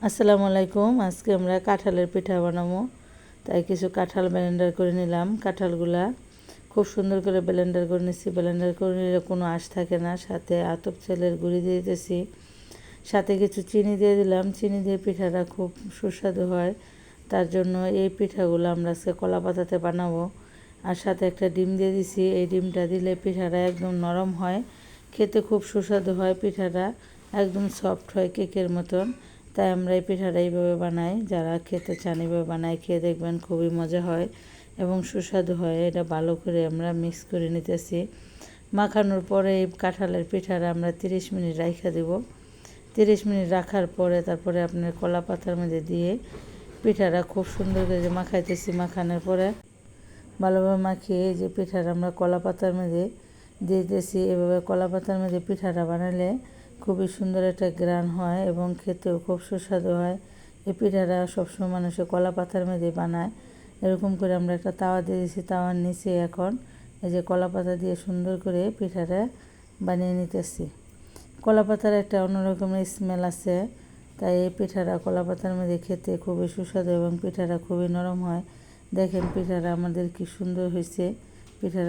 আসসালামু আলাইকুম। আজকে আমরা কাঁঠালের পিঠা বানাবো। তাই কিছু কাঁঠাল ব্লেন্ডার করে নিলাম। কাঁঠালগুলা খুব সুন্দর করে ব্লেন্ডার করে নিচ্ছি। ব্লেন্ডার করে নিলে কোনো আঁশ থাকে না। সাথে আতপ চালের গুঁড়ি দিয়ে দিতেছি, সাথে কিছু চিনি দিয়ে দিলাম। চিনি দিয়ে পিঠাটা খুব সুস্বাদু হয়। তার জন্য এই পিঠাগুলো আমরা আজকে কলা পাতাতে বানাবো। আর সাথে একটা ডিম দিয়ে দিছি। এই ডিমটা দিলে পিঠাটা একদম নরম হয়, খেতে খুব সুস্বাদু হয়। পিঠাটা একদম সফট হয়, কেকের মতন। তাই আমরা এই পিঠাটা এইভাবে বানাই। যারা খেতে চান এইভাবে বানাই, খেয়ে দেখবেন খুবই মজা হয় এবং সুস্বাদু হয়। এটা ভালো করে আমরা মিক্স করে নিতেছি। মাখানোর পরে এই কাঁঠালের পিঠাটা আমরা 30 মিনিট রাইখা দেব। 30 মিনিট রাখার পরে তারপরে আপনার কলা পাতার মধ্যে দিয়ে পিঠাটা খুব সুন্দর করে মাখাইতেছি। মাখানোর পরে ভালোভাবে মাখিয়ে যে পিঠাটা আমরা কলা পাতার মধ্যে দিয়ে দিতেছি। এভাবে কলা পাতার মধ্যে পিঠাটা বানালে খুবই সুন্দর একটা ঘ্রাণ হয় এবং খেতেও খুব সুস্বাদু হয়। এই পিঠাটা সবসময় মানুষে কলা পাতার মধ্যে বানায়। এরকম করে আমরা একটা তাওয়া দিয়ে দিয়েছি। তাওয়ার নিচে এখন এই যে কলা পাতা দিয়ে সুন্দর করে পিঠাটা বানিয়ে নিতেছি। কলা পাতার একটা অন্যরকমের স্মেল আছে, তাই এই পিঠাটা কলা পাতার মধ্যে খেতে খুবই সুস্বাদু এবং পিঠাটা খুবই নরম হয়। দেখেন পিঠাটা আমাদের কি সুন্দর হয়েছে। পিঠাটা